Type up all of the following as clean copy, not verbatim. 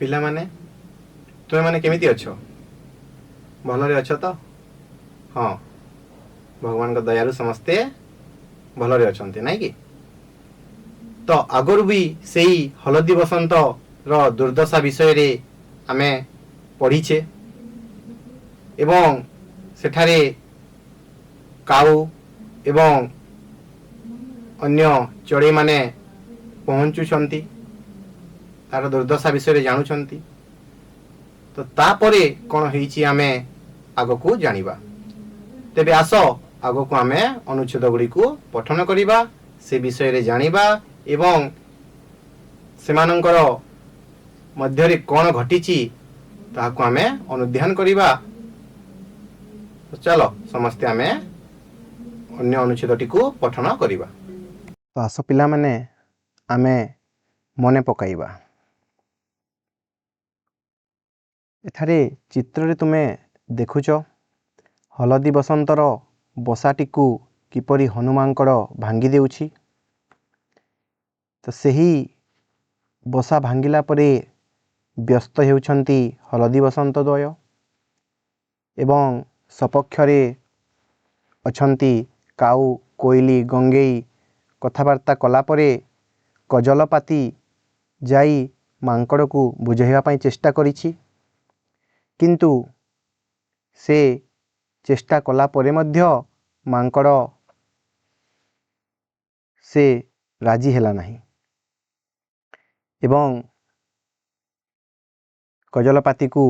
ପିଲାମାନେ ତୁମେମାନେ କେମିତି ଅଛ? ଭଲରେ ଅଛ ତ? ହଁ, ଭଗବାନଙ୍କ ଦୟାରୁ ସମସ୍ତେ ଭଲରେ ଅଛନ୍ତି, ନାଇଁ କି? ତ ଆଗରୁ ବି ସେଇ ହଳଦୀ ବସନ୍ତର ଦୁର୍ଦ୍ଦଶା ବିଷୟରେ ଆମେ ପଢ଼ିଛେ ଏବଂ ସେଠାରେ କାଉ ଏବଂ ଅନ୍ୟ ଚଢ଼େଇମାନେ ପହଞ୍ଚୁଛନ୍ତି, ତାର ଦୁର୍ଦ୍ଦଶା ବିଷୟରେ ଜାଣୁଛନ୍ତି। ତ ତାପରେ କ'ଣ ହେଇଛି ଆମେ ଆଗକୁ ଜାଣିବା। ତେବେ ଆସ ଆଗକୁ ଆମେ ଅନୁଚ୍ଛେଦ ଗୁଡ଼ିକୁ ପଠନ କରିବା, ସେ ବିଷୟରେ ଜାଣିବା ଏବଂ ସେମାନଙ୍କର ମଧ୍ୟରେ କ'ଣ ଘଟିଛି ତାହାକୁ ଆମେ ଅନୁଧ୍ୟାନ କରିବା। ଚାଲ ସମସ୍ତେ ଆମେ ଅନ୍ୟ ଅନୁଚ୍ଛେଦଟିକୁ ପଠନ କରିବା। ତ ଆସ ପିଲାମାନେ ଆମେ ମନେ ପକାଇବା। ଏଠାରେ ଚିତ୍ରରେ ତୁମେ ଦେଖୁଛ ହଳଦୀ ବସନ୍ତର ବସାଟିକୁ କିପରି ହନୁମାଙ୍କଡ଼ ଭାଙ୍ଗି ଦେଉଛି। ତ ସେହି ବସା ଭାଙ୍ଗିଲା ପରେ ବ୍ୟସ୍ତ ହେଉଛନ୍ତି ହଳଦୀ ବସନ୍ତ ଦ୍ୱୟ ଏବଂ ସପକ୍ଷରେ ଅଛନ୍ତି କାଉ, କୋଇଲି, ଗଙ୍ଗେଇ। କଥାବାର୍ତ୍ତା କଲା ପରେ କଜଲପାତି ଯାଇ ମାଙ୍କଡ଼କୁ ବୁଝାଇବା ପାଇଁ ଚେଷ୍ଟା କରିଛି, କିନ୍ତୁ ସେ ଚେଷ୍ଟା କଲା ପରେ ମଧ୍ୟ ମାଙ୍କଡ଼ ସେ ରାଜି ହେଲା ନାହିଁ ଏବଂ କଜଲପାତିକୁ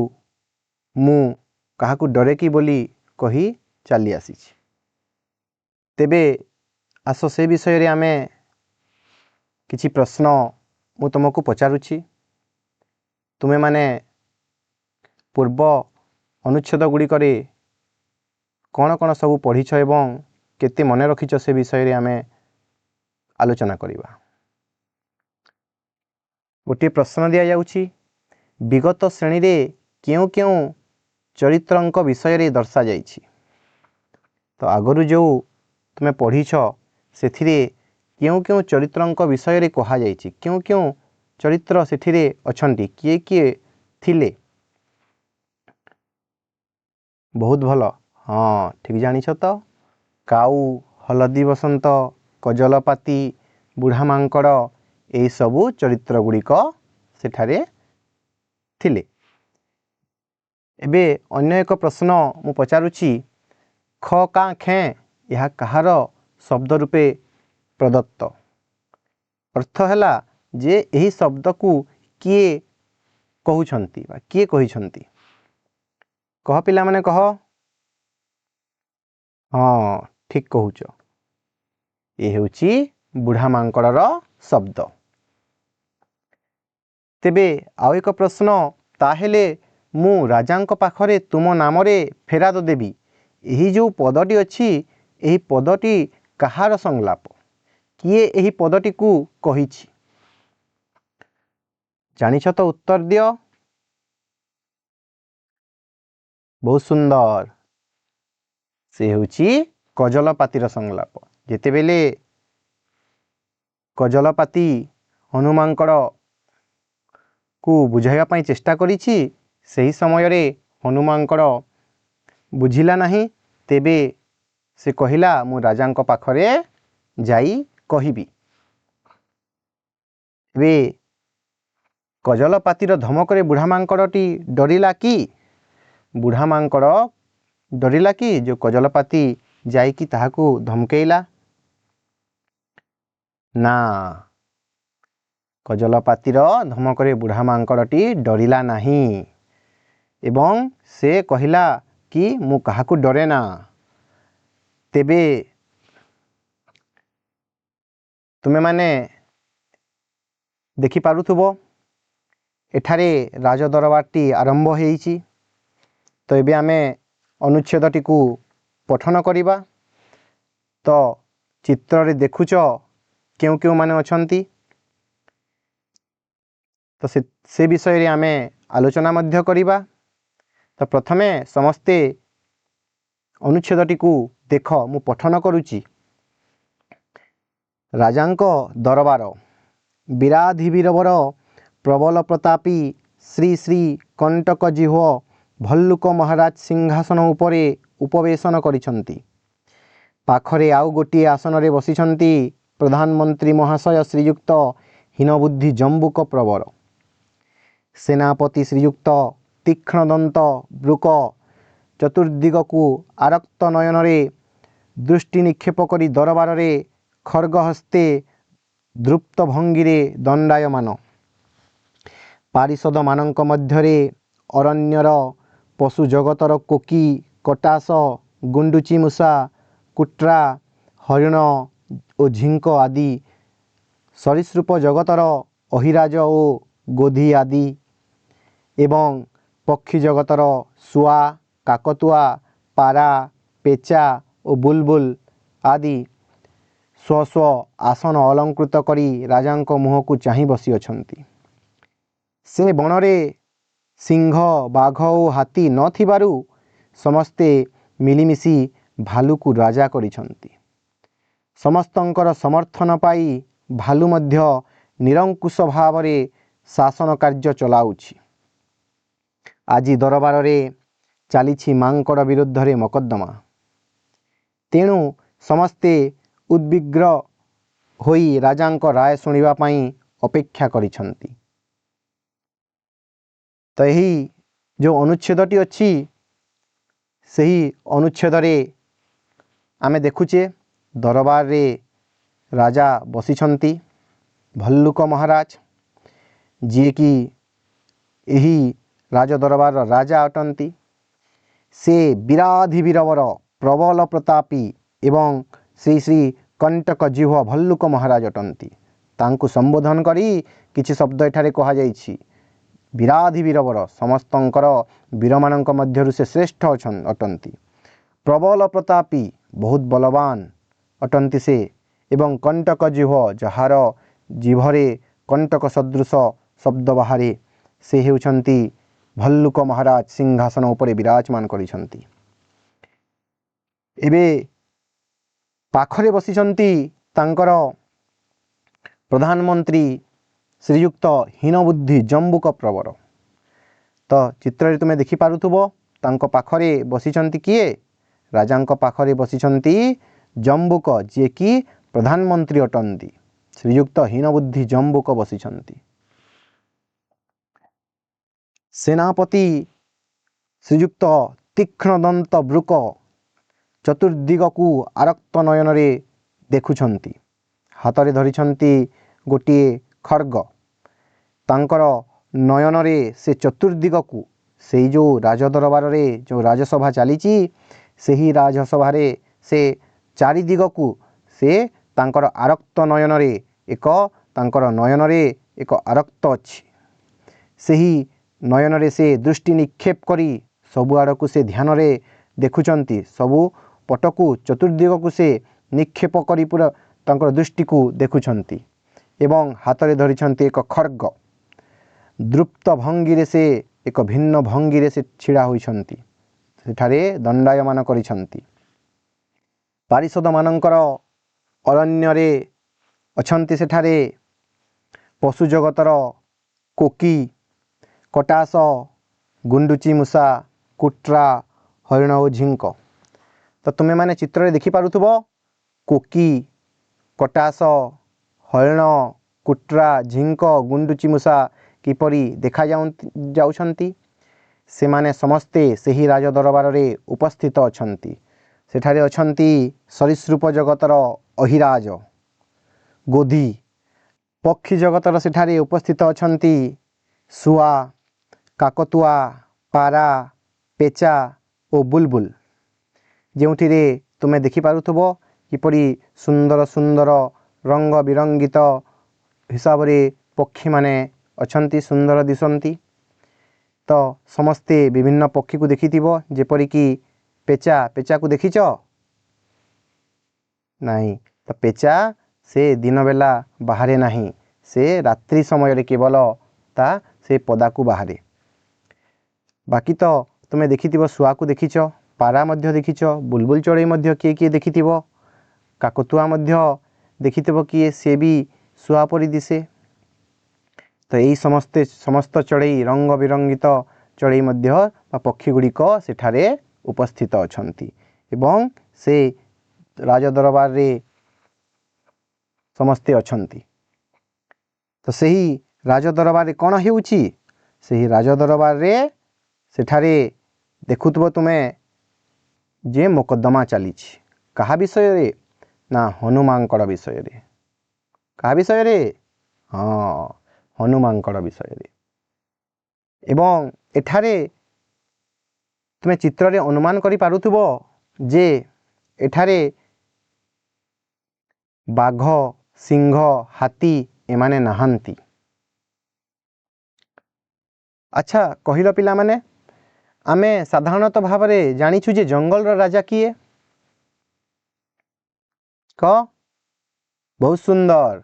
ମୁଁ କାହାକୁ ଡରେ କି ବୋଲି କହି ଚାଲି ଆସିଛି। ତେବେ ଆସ ସେ ବିଷୟରେ ଆମେ କିଛି ପ୍ରଶ୍ନ ମୁଁ ତୁମକୁ ପଚାରୁଛି। ତୁମେମାନେ ପୂର୍ବ ଅନୁଚ୍ଛେଦ ଗୁଡ଼ିକରେ କ'ଣ କ'ଣ ସବୁ ପଢ଼ିଛ ଏବଂ କେତେ ମନେ ରଖିଛ ସେ ବିଷୟରେ ଆମେ ଆଲୋଚନା କରିବା। ଗୋଟିଏ ପ୍ରଶ୍ନ ଦିଆଯାଉଛି, ବିଗତ ଶ୍ରେଣୀରେ କେଉଁ କେଉଁ ଚରିତ୍ରଙ୍କ ବିଷୟରେ ଦର୍ଶାଯାଇଛି। ତ ଆଗରୁ ଯେଉଁ ତୁମେ ପଢ଼ିଛ ସେଥିରେ କେଉଁ କେଉଁ ଚରିତ୍ରଙ୍କ ବିଷୟରେ କୁହାଯାଇଛି, କେଉଁ କେଉଁ ଚରିତ୍ର ସେଥିରେ ଅଛନ୍ତି, କିଏ କିଏ ଥିଲେ? ବହୁତ ଭଲ, ହଁ ଠିକ୍ ଜାଣିଛ ତ। କାଉ, ହଳଦୀ ବସନ୍ତ, କଜଲପାତି, ବୁଢ଼ା ମାଙ୍କଡ଼, ଏହିସବୁ ଚରିତ୍ର ଗୁଡ଼ିକ ସେଠାରେ ଥିଲେ। ଏବେ ଅନ୍ୟ ଏକ ପ୍ରଶ୍ନ ମୁଁ ପଚାରୁଛି, ଖ କାଁ ଖେଁ ଏହା କାହାର ଶବ୍ଦ ରୂପେ ପ୍ରଦତ୍ତ? ଅର୍ଥ ହେଲା ଯେ ଏହି ଶବ୍ଦକୁ କିଏ କହୁଛନ୍ତି ବା କିଏ କହିଛନ୍ତି? କହ ପିଲାମାନେ କହ। ହଁ ଠିକ୍ କହୁଛ, ଏ ହେଉଛି ବୁଢ଼ା ମାଙ୍କଡ଼ର ଶବ୍ଦ। ତେବେ ଆଉ ଏକ ପ୍ରଶ୍ନ, ତାହେଲେ ମୁଁ ରାଜାଙ୍କ ପାଖରେ ତୁମ ନାମରେ ଫେରାଦ ଦେବି, ଏହି ଯେଉଁ ପଦଟି ଅଛି ଏହି ପଦଟି କାହାର ସଂଳାପ? କିଏ ଏହି ପଦଟିକୁ କହିଛି? ଜାଣିଛ ତ, ଉତ୍ତର ଦିଅ। ବହୁତ ସୁନ୍ଦର, ସେ ହେଉଛି କଜଲପାତିର ସଂଳାପ। ଯେତେବେଳେ କଜଲପାତି ହନୁମାଙ୍କଡ଼କୁ ବୁଝାଇବା ପାଇଁ ଚେଷ୍ଟା କରିଛି, ସେହି ସମୟରେ ହନୁମାଙ୍କଡ଼ ବୁଝିଲା ନାହିଁ। ତେବେ ସେ କହିଲା, ମୁଁ ରାଜାଙ୍କ ପାଖରେ ଯାଇ କହିବି। ଏବେ କଜଲପାତିର ଧମକରେ ବୁଢ଼ା ମାଙ୍କଡ଼ଟି ଡରିଲା କି? ବୁଢ଼ା ମାଙ୍କଡ଼ ଡରିଲା କି ଯେଉଁ କଜଲପାତି ଯାଇକି ତାହାକୁ ଧମକେଇଲା? ନା, କଜଲପାତିର ଧମକରେ ବୁଢ଼ା ମାଙ୍କଡ଼ଟି ଡରିଲା ନାହିଁ ଏବଂ ସେ କହିଲା କି ମୁଁ କାହାକୁ ଡରେ ନା। ତେବେ ତୁମେମାନେ ଦେଖିପାରୁଥିବ ଏଠାରେ ରାଜଦରବାରଟି ଆରମ୍ଭ ହେଇଛି। ତ ଏବେ ଆମେ ଅନୁଚ୍ଛେଦଟିକୁ ପଠନ କରିବା। ତ ଚିତ୍ରରେ ଦେଖୁଛ କେଉଁ କେଉଁମାନେ ଅଛନ୍ତି, ତ ସେ ବିଷୟରେ ଆମେ ଆଲୋଚନା ମଧ୍ୟ କରିବା। ତ ପ୍ରଥମେ ସମସ୍ତେ ଅନୁଚ୍ଛେଦଟିକୁ ଦେଖ, ମୁଁ ପଠନ କରୁଛି। ରାଜାଙ୍କ ଦରବାର। ବୀରାଧିବୀରବର ପ୍ରବଳ ପ୍ରତାପୀ श्री श्री कंटकजिह्व भल्लुक महाराज सिंहासन उपरे उपवेशन करिसंती। पाखरे आउ गोटे आसन रे बसिसंती प्रधानमंत्री महाशय श्रीयुक्त हीनबुद्धि जम्बुक प्रवर। सेनापति श्रीयुक्त तीक्ष्णदंत ब्रुक चतुर्दिगकु आरक्त नयन रे दृष्टि निक्षेप करी दरबार रे खड्ग हस्ते द्रुप्त भंगिरे दंडायमान। पारिषद मानक मध्यरे अरण्यर पशु जगतर कोकी कटास गुंडुची मूषा कुट्रा हरिण और झिंक आदि सरीसृप जगतर अहिराज और गोधी आदि एवं पक्षी जगतर सुआ काकतुआ पारा पेचा और बुलबुल आदि स्व स्व आसन अलंकृत करी राजांक मुह को चाहि बसी अछंती। से बनरे सिंह बाघ और हाथी न थिबारु समस्ते मिलिमिशि भालू को राजा करिसंती। समस्तंकर समर्थन पाई भालू मध्य निरंकुश भावरे शासन कार्य चलाउछि। आजि दरबार रे चलीछि मांकड़ विरुद्ध रे मकद्दमा। तेणु समस्ते उद्विग्न होई राजांक राय सुनिबा पाई अपेक्षा करिसंती। तो यही जो अनुच्छेदटी अच्छी सही अनुच्छेद रे आमे देखुचे दरबार रे राजा बसिछंती भल्लुक महाराज जी कि यही राज दरबार राजा अटंती। से विराधि वीरवर प्रबल प्रतापी एवं श्री श्री कंटकजिह्व भल्लुक महाराज अटंती। तांकु संबोधन करी किछि शब्द एठारे कहा जाइछि। विराधि वीरवर समस्तंकर वीरमानंक मध्यरु से श्रेष्ठ अटंती। प्रबल प्रतापी बहुत बलवान अटंती से एवं कंटकजिह्व जहार जिभरे कंटक सदृश शब्द बाहरे से हेउछंती भल्लुक महाराज सिंहासन उपरे विराजमान करिसंती। एबे पाखरे बसिसंती तांकर प्रधानमंत्री श्रीयुक्त हीनबुद्धि जम्बुक प्रवर। तो चित्र तुमे देखि पारुथुबो तांको पाखरे बसिचंती किए राजांको पाखरे बसिचंती जम्बुक जे कि प्रधानमंत्री अटंती। श्रीयुक्त हीनबुद्धि जम्बुक बसिचंती। सेनापति श्रीयुक्त तीक्ष्णदंत ब्रुक चतुर्दिगकु आरक्त नयन रे देखुछंती। हातरे धरिछंती गोटिए खड्ग। तांकर नयन रे से चतुर्दिगकु से जो राजदरबार रे जो राजसभा चलीची सेही राजसभा रे से चारिदिगकु से तांकर आरक्त नयन रे एक तांकर नयन रे एक आरक्त अछि। सेही नयन रे से दृष्टि निक्षेप करी सबु आड़कु से ध्यान रे देखुचंती। सबु पटकु चतुर्दिगकु से निक्षेप करी पूरा तांकर दृष्टि को देखुचंती एवं हातरे धरिछंती एक खड्ग। द्रुप्त भंगिरे से एक भिन्न भंगिरे से छिड़ा होइछंती। सेठारे दंडायमान करिछंती। पारिषद मानंकर अरण्य रे अछंती। सेठारे पशु जगतर कोकी कटास गुंडुची मूषा कुट्रा हरिण और झिंक। तो तुम्हें माने चित्र रे देखि पारुथुबो कोकी कटास हरिण कुट्रा झिंक गुंडुची मूषा किपरि देखा जाउछंती। से माने समस्ते सेही राज दरबार रे उपस्थित अछंती। सेठारे अछंती सरीसृप जगतर अहिराज गोधी। पक्षी जगतर सेठारे उपस्थित अछंती सुआ काकतुआ पारा पेचा और बुलबुल। जेउठिरे तुमे देखि पारुथुबो किपरि सुंदर सुंदर रंग बिरंगित हिसाब रे पक्षी माने अछंती सुंदर दिसंती। तो समस्ते विभिन्न पक्षी को देखिथिबो जेपरि कि पेचा को देखिच नहीं। तो पेचा से दिन बेला बाहरे नहीं। से रात्रि समय रे केवल ता से पदा को बाहरे। बाकी तो तुमे देखिथिबो सुआ को देखिच पारा मध्य देखिच बुलबुल चढ़ई मध्य किए देखिथिबो काकतुआ मध्य देखिथिबो किए से भी सुआ परि दिसे। तो यही समस्त चढ़ई रंग बिरंगित चढ़ई पक्षी गुड़िक सेठारे उपस्थित अछंती एवं से राजदरबार रे समस्ते अछंती। तो सही राजदरबार रे कौन हेउची सही राजदरबार रे सेठारे देखुथबो तुमे जे मोकद्दमा चली कहा विषय रे ना हनुमानकड़ विषय रे। कहा विषय रे हाँ हनुमानकड़ विषय रे। एवं एठारे तुमे चित्र रे अनुमान करि पारुथबो जे एठारे बाघ सिंह हाथी एमाने नहांती। अच्छा कहिल पिला माने आमे साधारणतः भाव में जानिछु जे जंगल रो राजा किए क बहुत सुंदर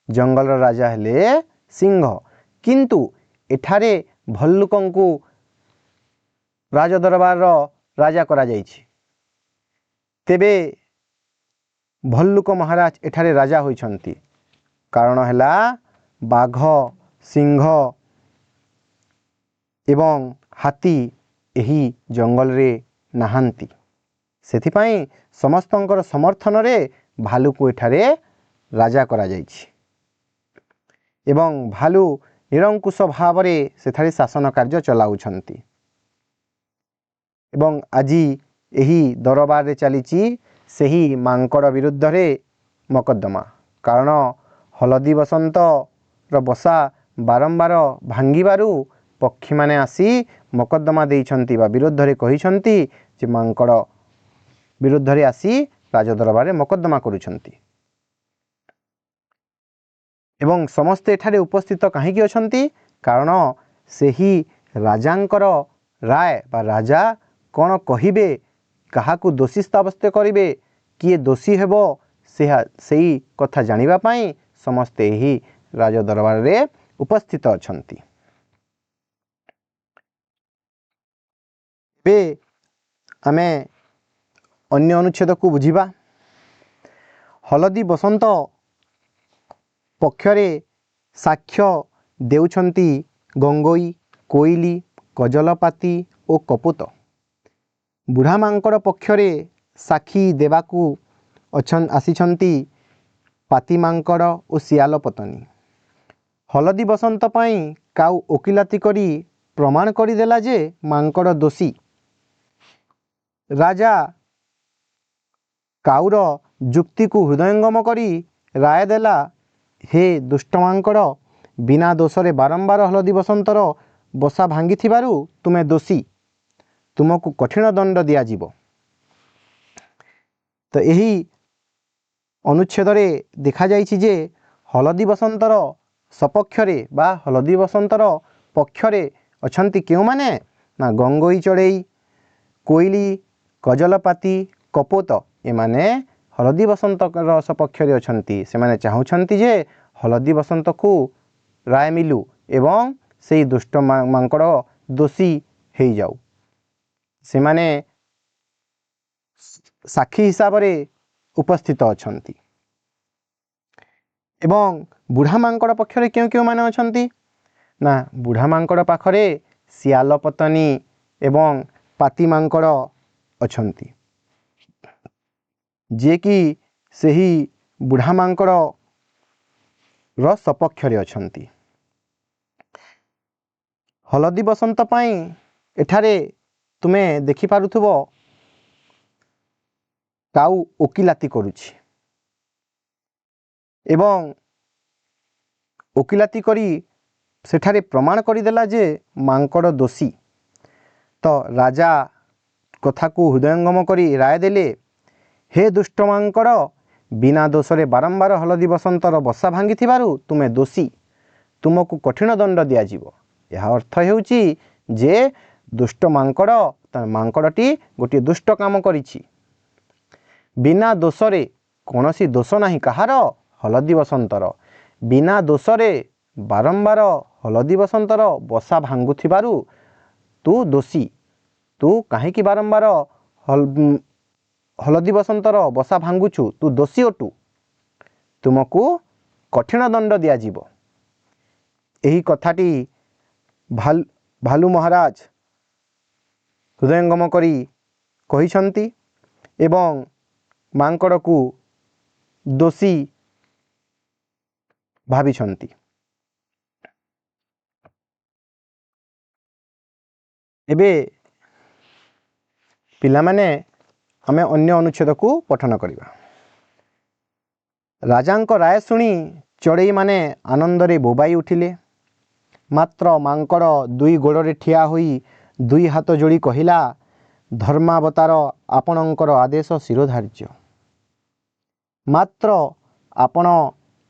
जंगल रो राजा हेले सिंह किंतु एठारे भल्लुकंकु राजदरबार रो राजा करा जाइछि। तेबे भल्लुक महाराज एठारे राजा होइछंती कारण हैला बाघ सिंह एवं हाथी एही जंगल रे नहांती सेथिपाई समस्तंकर समर्थन रे भालू को एठारे राजा करा जाइछि एवं भालू निरंकुश भाव रे सेठारे शासन कार्य चलाउछंती। एवं आजी एही दरबार रे चलीछि सेही मांकड़ विरुद्ध रे मकद्दमा कारण हलदी बसंत रो बसा बारंबार भांगिबारु पक्षी माने आसी मकद्दमा देइछंती बा विरुद्ध रे कहिछंती जे मांकड़ विरुद्ध रे आसी राजदरबार रे मकद्दमा करूछंती। एवं समस्ते एठारे उपस्थित काहीकि अछंती कारण सेही राजांकर राय बा राजा कौन कहिबे काहाकू दोषी साब्यस्त करिवे किए दोषी हेबो सेही कथा जानिबा पाई समस्ते एही राजदरबार रे उपस्थित अछंती। बे आमे अन्य अनुच्छेद को बुझिबा। हलदी बसंत पक्षरे साक्ष्य देउछंती गंगोई कोइली कजलपाती और कपूत। बुढ़ा मांकड़ पक्षरे साक्षी देवाकू आसीछंती पाती मांकड़ और सियाल पतनी। हलदी बसंत पाई काउ ओकिलाती करी प्रमाण करिदेला जे मांकड़ दोषी। राजा काउर जुक्ति को हृदयंगम करी राय देला हे दुष्ट मांकड़ बिना दोषरे बारंबार हलदी बसंतर बसा भांगी थिबारु तुमे दोषी तुमको कठिन दंड दिया जीवो। तो यही अनुच्छेद रे देखा जाइछि जे हलदी बसंतर सपक्षरे बा हलदी बसंतर पक्षरे अछंती केउ माने ना गंगोई चढ़ई कोइली कजलपाती कपोत एमाने हलदी बसंत सपक्षरे अछंती। सेमाने चाहुछंती जे हलदी बसंत को राय मिलू एवं सेई दुष्ट मांकड़ दोषी हेई जाऊ। सेमाने साक्षी हिसाब रे उपस्थित अछंती। एवं बुढ़ा मांकड़ पक्षरे क्यों क्यों माने अछंती ना बुढ़ा मांकड़ पाखरे सियाल पतनी एवं पाती मांकड़ अछंती जे कि सेही बुढ़ा मांकड़ रो सपक्षरे अछंती। हलदी बसंत पाई एठारे तुमे देखि पारुथबो काउ ओकिलाती करुछि एवं ओकिलाती करी सेठारे प्रमाण करिदेला जे मांकड़ दोषी। तो राजा कथा को हृदयंगम करी राय देले हे दुष्ट मांकड़ बिना दोषरे बारंबार हलदी बसंतर बसा भांगी थिबारु तुमे दोषी तुमको कठिन दंड दिया जीवो। यह अर्थ हेउची जे दुष्ट मांकड़ मांकड़टी गोटे दुष्ट काम करिछि बिना दोषरे कौनसी दोष नहीं कहार हलदी बसंतर बिना दोषरे बारंबार हलदी बसंतर बसा भांगुथिबारु तू दोषी तू काहीकि बारंबार हलदी बसंतर बसा भांगुछु तू दोषी अटू तुमको कठिन दंड दिया जीवो। ଏହି କଥାଟି ଭାଲୁ ମହାରାଜ ହୃଦୟଙ୍ଗମ କରି କହିଛନ୍ତି ଏବଂ ମାଙ୍କଡ଼କୁ ଦୋଷୀ ଭାବିଛନ୍ତି। ଏବେ ପିଲାମାନେ ଆମେ ଅନ୍ୟ ଅନୁଚ୍ଛେଦକୁ ପଠନ କରିବା। ରାଜାଙ୍କ ରାୟ ଶୁଣି ଚଢ଼େଇମାନେ ଆନନ୍ଦରେ ବୋବାଇ ଉଠିଲେ। ମାତ୍ର ମାଙ୍କଡ଼ ଦୁଇ ଗୋଡ଼ରେ ଠିଆ ହୋଇ ଦୁଇ ହାତ ଯୋଡ଼ି କହିଲା, ଧର୍ମାବତାର ଆପଣଙ୍କର ଆଦେଶ ଶିରୋଧାର୍ଯ୍ୟ। ମାତ୍ର ଆପଣ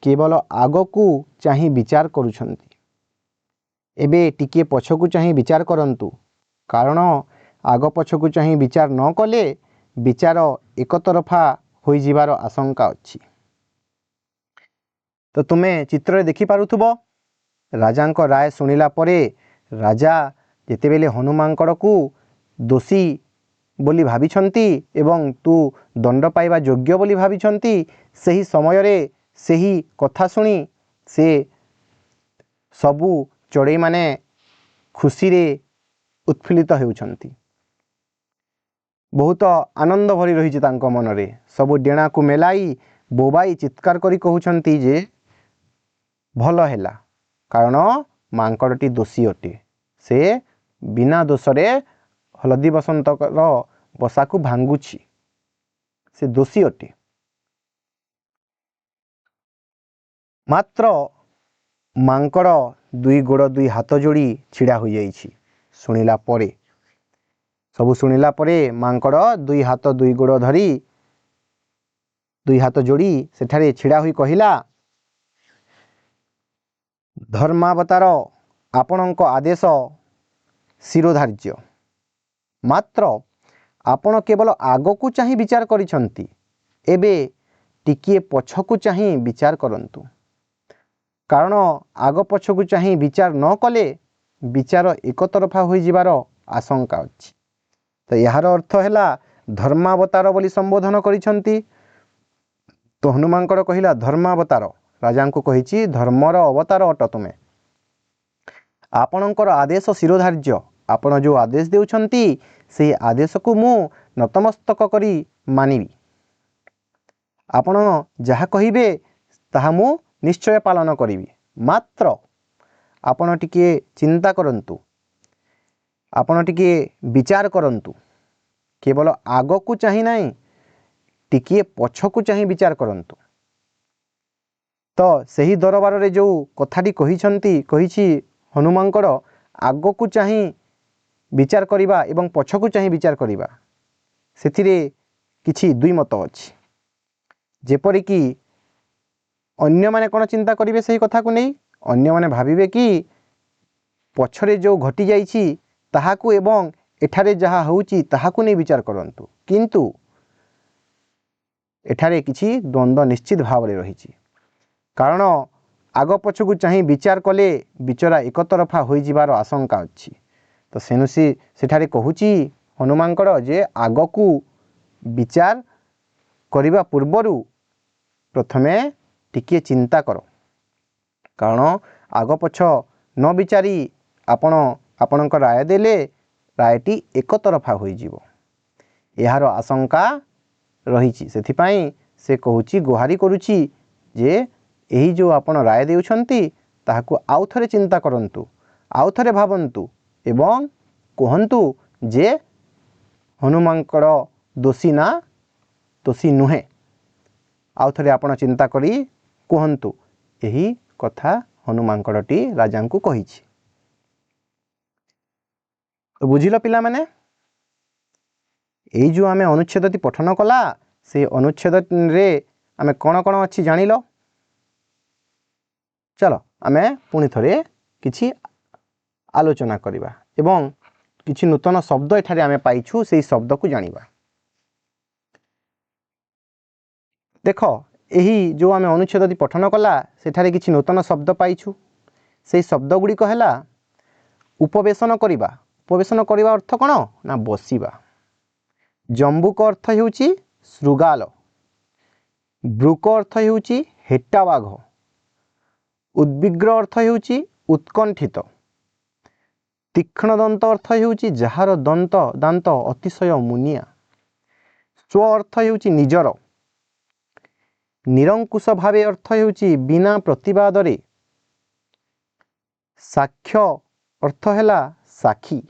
କେବଳ ଆଗକୁ ଚାହିଁ ବିଚାର କରୁଛନ୍ତି। ଏବେ ଟିକିଏ ପଛକୁ ଚାହିଁ ବିଚାର କରନ୍ତୁ, କାରଣ ଆଗ ପଛକୁ ଚାହିଁ ବିଚାର ନ କଲେ ବିଚାର ଏକତରଫା ହୋଇଯିବାର ଆଶଙ୍କା ଅଛି। ତ ତୁମେ ଚିତ୍ରରେ ଦେଖିପାରୁଥିବ, ରାଜାଙ୍କ ରାୟ ଶୁଣିଲା ପରେ ରାଜା ଯେତେବେଳେ ହନୁମାଙ୍କଡ଼କୁ ଦୋଷୀ ବୋଲି ଭାବିଛନ୍ତି ଏବଂ ତୁ ଦଣ୍ଡ ପାଇବା ଯୋଗ୍ୟ ବୋଲି ଭାବିଛନ୍ତି, ସେହି ସମୟରେ ସେହି କଥା ଶୁଣି ସେ ସବୁ ଚଢ଼େଇମାନେ ଖୁସିରେ ଉତ୍ଫୁଲ୍ଲିତ ହେଉଛନ୍ତି। ବହୁତ ଆନନ୍ଦ ଭରି ରହିଛି ତାଙ୍କ ମନରେ। ସବୁ ଡେଣାକୁ ମେଲାଇ ବୋବାଇ ଚିତ୍କାର କରି କହୁଛନ୍ତି ଯେ ଭଲ ହେଲା, କାରଣ ମାଙ୍କଡ଼ଟି ଦୋଷୀ ଅଟେ। ସେ ବିନା ଦୋଷରେ ହଳଦୀ ବସନ୍ତର ବସାକୁ ଭାଙ୍ଗୁଛି। ସେ ଦୋଷୀ ଅଟେ। ମାତ୍ର ମାଙ୍କଡ଼ ଦୁଇ ଗୋଡ଼ ଦୁଇ ହାତ ଯୋଡ଼ି ଛିଡ଼ା ହୋଇଯାଇଛି। ସବୁ ଶୁଣିଲା ପରେ ମାଙ୍କଡ଼ ଦୁଇ ହାତ ଦୁଇ ଗୋଡ଼ ଧରି ଦୁଇ ହାତ ଯୋଡ଼ି ସେଠାରେ ଛିଡ଼ା ହୋଇ କହିଲା, ଧର୍ମାବତାର ଆପଣଙ୍କ ଆଦେଶ ଶିରୋଧାର୍ଯ୍ୟ। ମାତ୍ର ଆପଣ କେବଳ ଆଗକୁ ଚାହିଁ ବିଚାର କରିଛନ୍ତି। ଏବେ ଟିକିଏ ପଛକୁ ଚାହିଁ ବିଚାର କରନ୍ତୁ, କାରଣ ଆଗ ପଛକୁ ଚାହିଁ ବିଚାର ନ କଲେ ବିଚାର ଏକତରଫା ହୋଇଯିବାର ଆଶଙ୍କା ଅଛି। ତ ଏହାର ଅର୍ଥ ହେଲା ଧର୍ମାବତାର ବୋଲି ସମ୍ବୋଧନ କରିଛନ୍ତି। ତ ହନୁମାଙ୍କଡ଼ କହିଲା, ଧର୍ମାବତାର। ରାଜାଙ୍କୁ କହିଛି, ଧର୍ମର ଅବତାର ଅଟ ତୁମେ। ଆପଣଙ୍କର ଆଦେଶ ଶିରୋଧାର୍ଯ୍ୟ। ଆପଣ ଯେଉଁ ଆଦେଶ ଦେଉଛନ୍ତି ସେହି ଆଦେଶକୁ ମୁଁ ନତମସ୍ତକ କରି ମାନିବି। ଆପଣ ଯାହା କହିବେ ତାହା ମୁଁ ନିଶ୍ଚୟ ପାଳନ କରିବି। ମାତ୍ର ଆପଣ ଟିକିଏ ଚିନ୍ତା କରନ୍ତୁ, ଆପଣ ଟିକିଏ ବିଚାର କରନ୍ତୁ। କେବଳ ଆଗକୁ ଚାହିଁ ନାହିଁ, ଟିକିଏ ପଛକୁ ଚାହିଁ ବିଚାର କରନ୍ତୁ। ତ ସେହି ଦରବାରରେ ଯେଉଁ କଥାଟି କହିଛି ହନୁମାଙ୍କଡ଼, ଆଗକୁ ଚାହିଁ ବିଚାର କରିବା ଏବଂ ପଛକୁ ଚାହିଁ ବିଚାର କରିବା, ସେଥିରେ କିଛି ଦୁଇ ମତ ଅଛି। ଯେପରିକି ଅନ୍ୟମାନେ କ'ଣ ଚିନ୍ତା କରିବେ ସେହି କଥାକୁ ନେଇ? ଅନ୍ୟମାନେ ଭାବିବେ କି ପଛରେ ଯେଉଁ ଘଟି ଯାଇଛି ତାହାକୁ ଏବଂ ଏଠାରେ ଯାହା ହେଉଛି ତାହାକୁ ନେଇ ବିଚାର କରନ୍ତୁ। କିନ୍ତୁ ଏଠାରେ କିଛି ଦ୍ୱନ୍ଦ୍ୱ ନିଶ୍ଚିତ ଭାବରେ ରହିଛି, କାରଣ ଆଗ ପଛକୁ ଚାହିଁ ବିଚାର କଲେ ବିଚରା ଏକତରଫା ହୋଇଯିବାର ଆଶଙ୍କା ଅଛି। ତ ସେଠାରେ କହୁଛି ହନୁମାଙ୍କଡ଼ ଯେ ଆଗକୁ ବିଚାର କରିବା ପୂର୍ବରୁ ପ୍ରଥମେ ଟିକିଏ ଚିନ୍ତା କର, କାରଣ ଆଗ ପଛ ନ ବିଚାରି ଆପଣ ଆପଣଙ୍କ ରାୟ ଦେଲେ ରାୟଟି ଏକତରଫା ହୋଇଯିବ, ଏହାର ଆଶଙ୍କା ରହିଛି। ସେଥିପାଇଁ ସେ କହୁଛି, ଗୁହାରି କରୁଛି ଯେ ଏହି ଯେଉଁ ଆପଣ ରାୟ ଦେଉଛନ୍ତି ତାହାକୁ ଆଉ ଥରେ ଚିନ୍ତା କରନ୍ତୁ, ଆଉ ଥରେ ଭାବନ୍ତୁ ଏବଂ କୁହନ୍ତୁ ଯେ ହନୁମାଙ୍କଡ଼ ଦୋଷୀ ନା ଦୋଷୀ ନୁହେଁ। ଆଉ ଥରେ ଆପଣ ଚିନ୍ତା କରି କୁହନ୍ତୁ। ଏହି କଥା ହନୁମାଙ୍କଡ଼ଟି ରାଜାଙ୍କୁ କହିଛି। ବୁଝିଲ ପିଲାମାନେ? ଏଇ ଯେଉଁ ଆମେ ଅନୁଚ୍ଛେଦଟି ପଠନ କଲା, ସେ ଅନୁଚ୍ଛେଦରେ ଆମେ କ'ଣ କ'ଣ ଅଛି ଜାଣିଲ? ଚାଲ ଆମେ ପୁଣି ଥରେ କିଛି ଆଲୋଚନା କରିବା ଏବଂ କିଛି ନୂତନ ଶବ୍ଦ ଏଠାରେ ଆମେ ପାଇଛୁ, ସେହି ଶବ୍ଦକୁ ଜାଣିବା। ଦେଖ, ଏହି ଯେଉଁ ଆମେ ଅନୁଚ୍ଛେଦଟି ପଠନ କଲା ସେଠାରେ କିଛି ନୂତନ ଶବ୍ଦ ପାଇଛୁ। ସେହି ଶବ୍ଦ ଗୁଡ଼ିକ ହେଲା ଉପବେଶନ କରିବା। ଉପବେଶନ କରିବା ଅର୍ଥ କ'ଣ? ନା ବସିବା। ଜମ୍ବୁକ ଅର୍ଥ ହେଉଛି ଶୃଗାଳ। ବୃକ ଅର୍ଥ ହେଉଛି ହେଟା ବାଘ। ଉଦ୍ବିଗ୍ର ଅର୍ଥ ହେଉଛି उत्कंठित। तीक्ष्ण दंत अर्थ हेउची जहार दंत दांत अतिशय मुनिया। स्व अर्थ हेउची निजर। निरंकुश भावे अर्थ हेउची बिना प्रतिवाद रे। साक्ष्य अर्थ हैला साखी।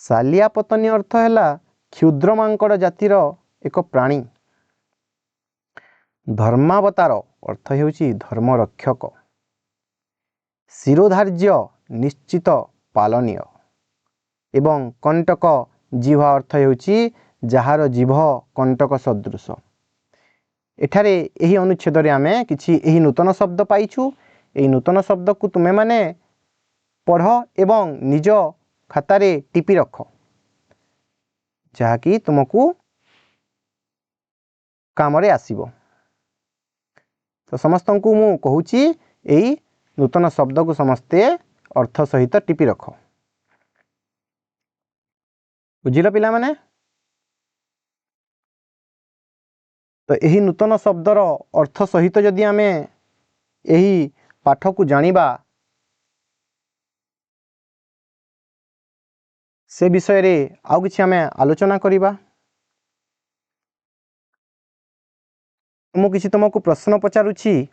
सालिया पतनी अर्थ हैला क्षुद्र मांकड़ जातिर एक प्राणी। धर्मावतार अर्थ हेउची धर्मरक्षक। शिरोधार्य निश्चित पालनीय। एवं कंटक जिह्वा अर्थ हेउची जहार जीभ कंटक सदृश। एठारे एही अनुच्छेद रे आमे किछि एही नूतन शब्द पाइछु। एही नूतन शब्द को तुमे माने पढ़ एवं निज खातारे टिपि रख, जहाँकि तुमको कामरे आसीबो। तो समस्त को मु कहूची एही नूतन शब्द को समस्ते अर्थ सहित टिपि रख। बुझिल पिला माने? तो यही नूतन शब्दर अर्थ सहित जदि आमे यही पाठ को जानिबा, से विषय रे आउ किछि आमे आलोचना करिबा। मु किछि तुमको प्रश्न पचारुछि,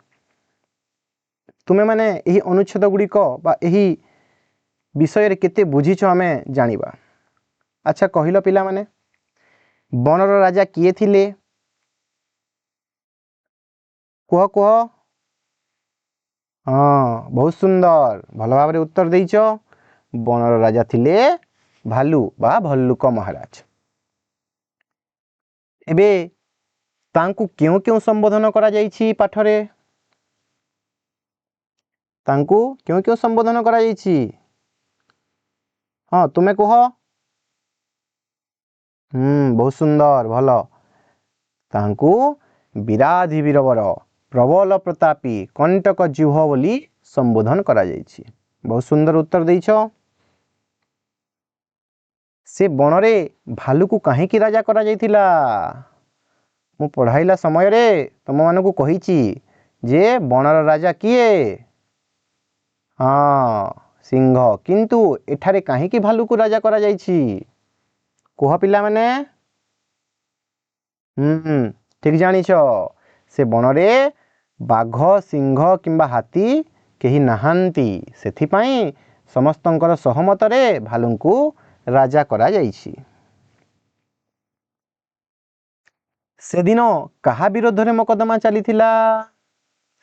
तुमे माने यही अनुच्छेद गुड़िक बा यही विषय रे केते बुझिछ आमे जानिबा। अच्छा कहिलो पिला माने, बनर राजा किए थिले? कह कह। हाँ बहुत सुंदर, भल भाव रे उत्तर देइछ। बनर राजा थिले भालू बा भल्लुक महाराज। एबे तांकु क्यों क्यों संबोधन करा जाइछि पाठरे? तांकु क्यों क्यों संबोधन करा जाइछि? हाँ तुमे कह। बहुत सुंदर, भल। तांकु विराधि वीरवर प्रबल प्रतापी कंटक जिह्व बोली संबोधन करा जाइछि। बहुत सुंदर उत्तर देइछ। से बनरे भालू को काहे की राजा करा जाइथिला? मु पढ़ाइला समय रे तुम मानकु कहिछि जे बनर राजा किए? हाँ सिंह। किंतु एठारे काहे की भालू को राजा करा जाइछि? कह पिला माने। ठीक जानिछ। से बनरे बाघ सिंह किंबा हाथी केही नाहांती, सेथिपाई समस्तंकर सहमत रे भालू को राजा करा जाइछि। से दिन कहा विरोध रे मकदमा चलीथिला?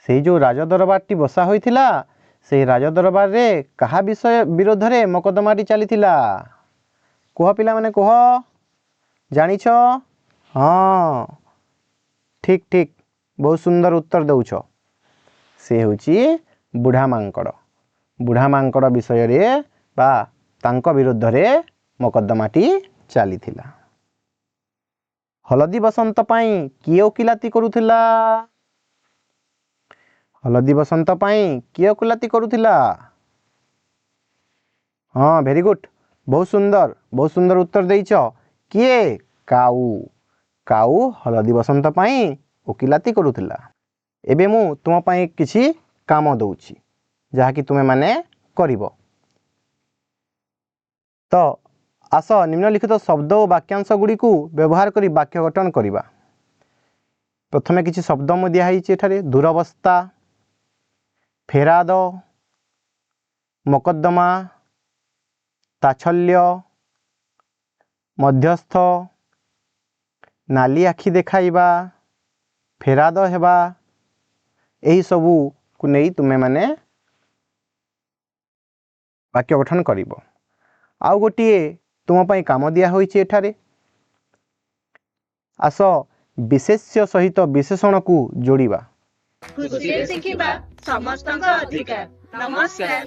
से जो राजदरबार टी बसा होइथिला, से राजदरबार रे कहा विषय विरोध रे मकदमा टी चलीथिला? कह पिला माने कह। जानिछ? हाँ ठीक ठीक, बहुत सुंदर उत्तर दउछ। से होची बुढ़ा मांकड़। बुढ़ा मांकड़ विषय रे बा तांको विरुद्ध रे मकदमाटी चलीथिला। हलदी बसंत पाई किए ओकिलाती करुथिला? हलदी बसंत पाई किए ओकिलाती करुथिला? हाँ वेरी गुड, बहुत सुंदर उत्तर देइछ। किए? काऊ। काऊ हलदी बसंत पाई ओकिलाती करुथिला। एबे मु तुम पाई किछि काम दउछि, जहा कि तुमे माने करिवो। तो आस निम्नलिखित शब्द और वाक्यांश गुड़ी को व्यवहार करी वाक्य गठन करिबा। प्रथमे किछि शब्द मु दिया हिछि एठारे। दुरवस्था, फेराद, मकद्दमा, ताच्छल्य, मध्यस्थ, नाली आखि देखाइबा, फेराद हेबा, एही सबू को नहीं तुमे माने वाक्य गठन करिवो। आउ गोटिए तुम पाई काम दिया होइछि एठारे। आस विशेष्य सहित विशेषण को जोड़िबा। खुशी शिखिबा समस्तक अधिकार। नमस्कार।